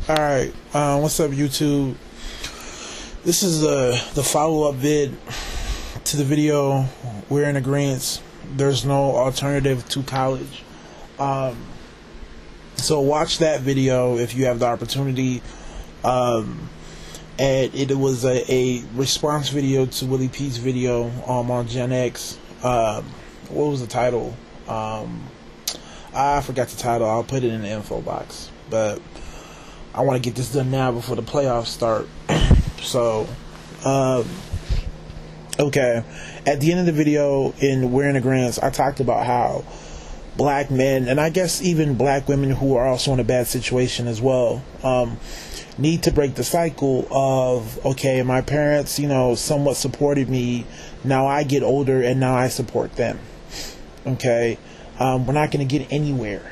Alright, what's up YouTube? This is the follow-up vid to the video. We're in agreement. There's no alternative to college. So watch that video if you have the opportunity. And it was a response video to Willie P's video on Gen X. What was the title? I forgot the title. I'll put it in the info box. But I want to get this done now before the playoffs start. So, okay. At the end of the video, in We're in Agreement, I talked about how black men, and I guess even black women who are also in a bad situation as well, need to break the cycle of, okay, my parents, somewhat supported me. Now I get older and now I support them. Okay. We're not going to get anywhere.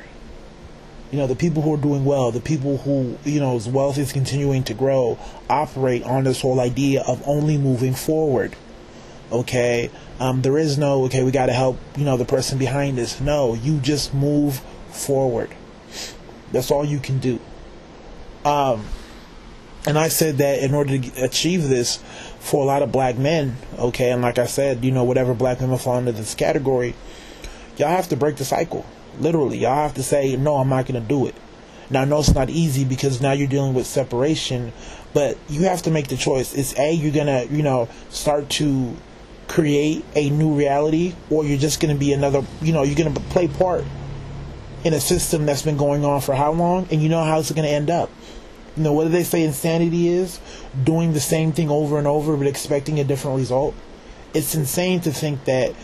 The people who are doing well, the people who, whose wealth is continuing to grow, operate on this whole idea of only moving forward. Okay? There is no, okay, we got to help, the person behind us. No, you just move forward. That's all you can do. And I said that in order to achieve this for a lot of black men, okay, and like I said, whatever black women fall into this category, y'all have to break the cycle. Literally, y'all have to say, no, I'm not going to do it. Now, I know it's not easy because now you're dealing with separation, but you have to make the choice. It's A, you're going to, start to create a new reality, or you're just going to be another, you're going to play part in a system that's been going on for how long, and you know how it's going to end up. What do they say insanity is? Doing the same thing over and over, but expecting a different result. It's insane to think that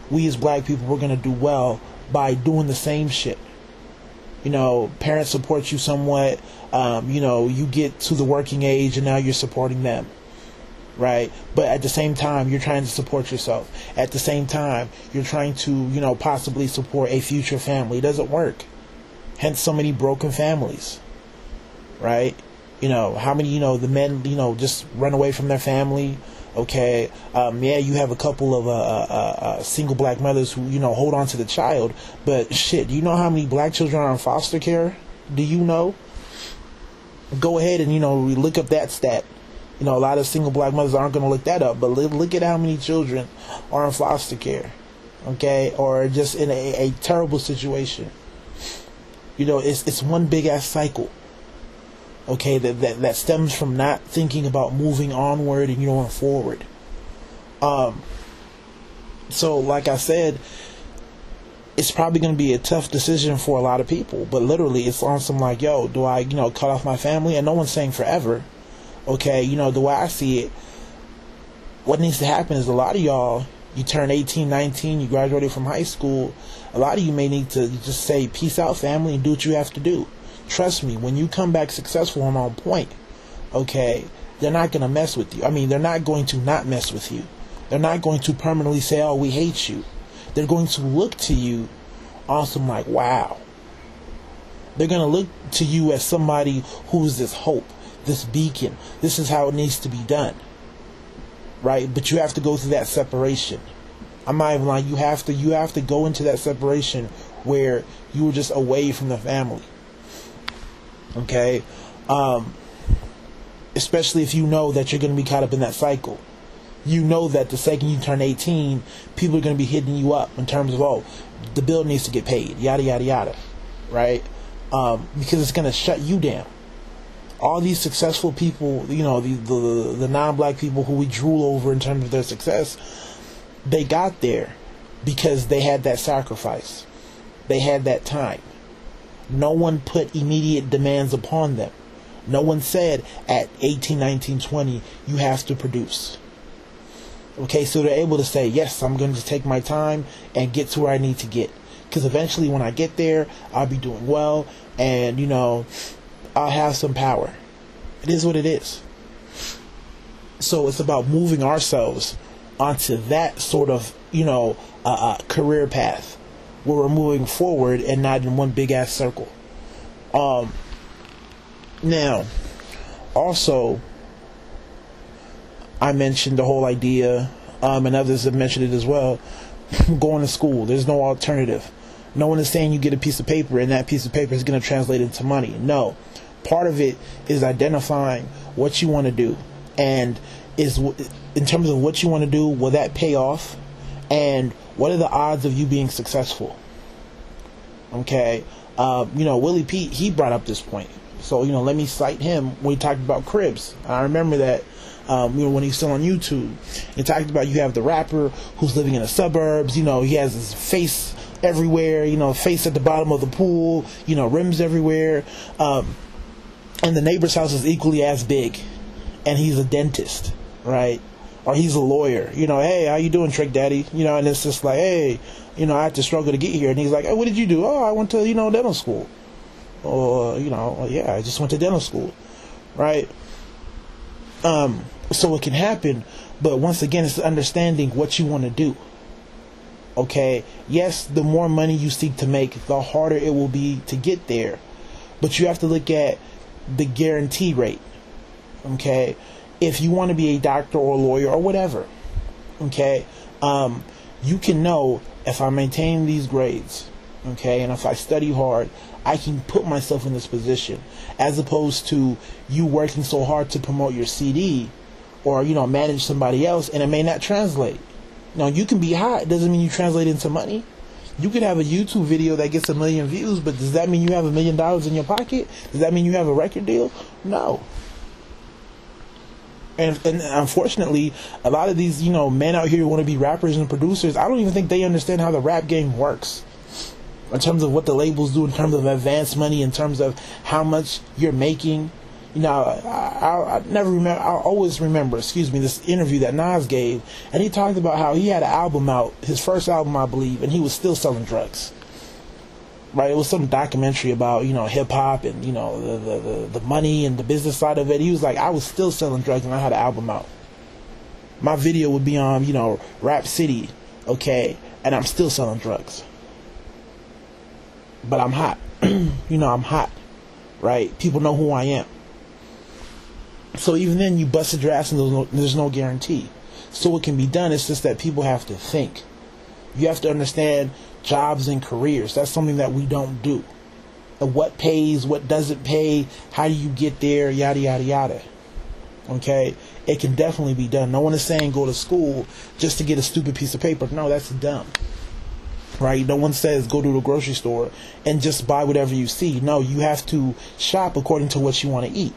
we as black people, we're going to do well by doing the same shit. Parents support you somewhat. You get to the working age and now you're supporting them. Right? But at the same time, you're trying to support yourself. At the same time, you're trying to, possibly support a future family. It doesn't work. Hence so many broken families. Right? How many, the men, just run away from their family. Okay, yeah, you have a couple of single black mothers who, hold on to the child. But shit, do you know how many black children are in foster care? Do you know? Go ahead and, look up that stat. A lot of single black mothers aren't going to look that up. But look at how many children are in foster care. Okay, or just in a terrible situation. It's one big-ass cycle. Okay, that stems from not thinking about moving onward and going forward. So like I said, it's probably going to be a tough decision for a lot of people. But literally, it's on some like, yo, do I, cut off my family? And no one's saying forever. Okay, the way I see it, what needs to happen is a lot of y'all, you turn 18, 19, you graduated from high school. A lot of you may need to just say, peace out, family, and do what you have to do. Trust me, when you come back successful and on point, okay, they're not going to mess with you. I mean, they're not going to not mess with you. They're not going to permanently say, oh, we hate you. They're going to look to you on some like, wow. They're going to look to you as somebody who's this hope, this beacon. This is how it needs to be done. Right? But you have to go through that separation. I'm not even lying. You have to go into that separation where you were just away from the family. Okay, especially if you know that you're going to be caught up in that cycle. That the second you turn 18, people are going to be hitting you up in terms of, oh, the bill needs to get paid, yada yada yada, right? Because it's going to shut you down. All these successful people, the non-black people who we drool over in terms of their success, they got there because they had that sacrifice, they had that time. No one put immediate demands upon them. No one said at 18, 19, 20, you have to produce. Okay, so they're able to say, yes, I'm going to take my time and get to where I need to get. Because eventually when I get there, I'll be doing well and, I'll have some power. It is what it is. So it's about moving ourselves onto that sort of, career path, where we're moving forward and not in one big ass circle. Now, also, I mentioned the whole idea, and others have mentioned it as well, going to school. There's no alternative. No one is saying you get a piece of paper and that piece of paper is going to translate into money. No. part of it is identifying what you want to do, and is in terms of what you want to do, will that pay off, and what are the odds of you being successful? Okay, Willie Pete, he brought up this point, so let me cite him when he talked about cribs. I remember that when he's still on YouTube, he talked about you have the rapper who's living in the suburbs. He has his face everywhere, face at the bottom of the pool, rims everywhere, and the neighbor's house is equally as big, and he's a dentist, right? Or he's a lawyer, hey, how you doing, Trick Daddy? And it's just like, hey, I had to struggle to get here. And he's like, hey, what did you do? Oh, I went to, dental school. Or, yeah, I just went to dental school, right? So it can happen, but once again, it's understanding what you want to do. Okay, yes, the more money you seek to make, the harder it will be to get there. But you have to look at the guarantee rate. Okay, if you want to be a doctor or a lawyer or whatever, okay, you can know if I maintain these grades, okay, and if I study hard, I can put myself in this position, as opposed to you working so hard to promote your CD or, manage somebody else, and it may not translate. Now, you can be hot. It doesn't mean you translate into money. You could have a YouTube video that gets 1 million views, but does that mean you have $1 million in your pocket? Does that mean you have a record deal? No. And unfortunately, a lot of these, men out here who want to be rappers and producers, I don't even think they understand how the rap game works. In terms of what the labels do, in terms of advance money, in terms of how much you're making. I always remember, this interview that Nas gave, and he talked about how he had an album out, his first album, I believe, and he was still selling drugs. Right? It was some documentary about, hip hop and, the money and the business side of it. He was like, I was still selling drugs and I had an album out. My video would be on, Rap City, okay, and I'm still selling drugs. But I'm hot. I'm hot. Right? People know who I am. So even then, you busted your ass and there's no guarantee. So what can be done is just that people have to think. You have to understand jobs and careers. That's something that we don't do. And what pays, what doesn't pay, how do you get there, yada, yada, yada. Okay? It can definitely be done. No one is saying go to school just to get a stupid piece of paper. No, that's dumb. Right? No one says go to the grocery store and just buy whatever you see. No, you have to shop according to what you want to eat.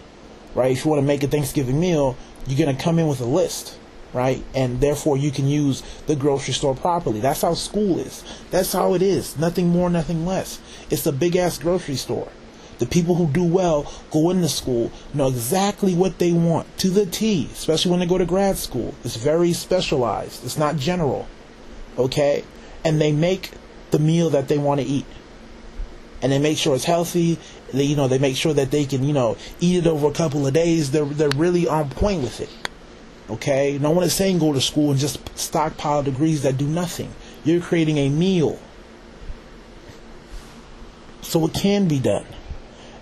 Right? If you want to make a Thanksgiving meal, you're going to come in with a list, right? And therefore you can use the grocery store properly. That's how school is. That's how it is. Nothing more, nothing less. It's a big ass grocery store. The people who do well go into school, know exactly what they want to the T, especially when they go to grad school. It's very specialized. It's not general. Okay? And they make the meal that they want to eat. And they make sure it's healthy. They make sure that they can, eat it over a couple of days. They're really on point with it. Okay? No one is saying go to school and just stockpile degrees that do nothing. You're creating a meal. So it can be done.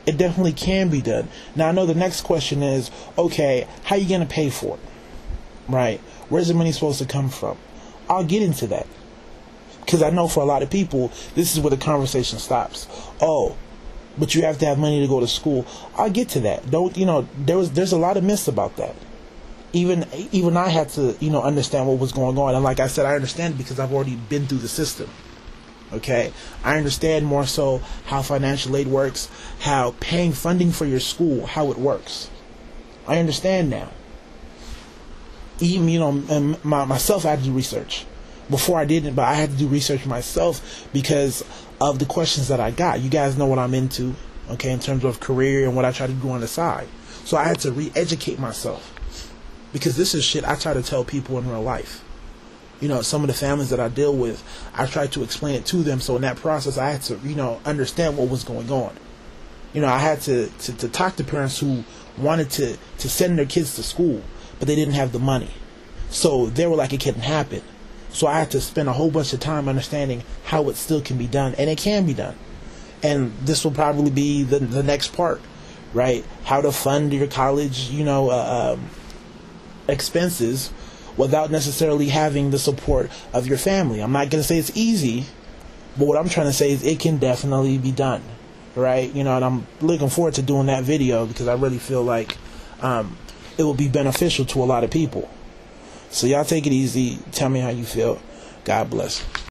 It definitely can be done. Now I know the next question is, okay, how are you going to pay for it? Right? Where's the money supposed to come from? I'll get into that. Because I know for a lot of people, this is where the conversation stops. Oh, but you have to have money to go to school. I'll get to that. There's a lot of myths about that. Even I had to, understand what was going on. And like I said, I understand it because I've already been through the system. Okay? I understand more so how financial aid works, how paying funding for your school, how it works. I understand now. Even, myself, I had to do research. Before I didn't, but I had to do research myself because of the questions that I got. You guys know what I'm into, okay, in terms of career and what I try to do on the side. So I had to re-educate myself because this is shit I try to tell people in real life. Some of the families that I deal with, I try to explain it to them. So in that process, I had to, understand what was going on. I had to talk to parents who wanted to send their kids to school, but they didn't have the money. So they were like, it couldn't happen. So I had to spend a whole bunch of time understanding how it still can be done, and it can be done. And this will probably be the next part, right? How to fund your college, expenses without necessarily having the support of your family. I'm not going to say it's easy, but what I'm trying to say is it can definitely be done, right? You know, and I'm looking forward to doing that video because I really feel like it will be beneficial to a lot of people. So y'all take it easy. Tell me how you feel. God bless.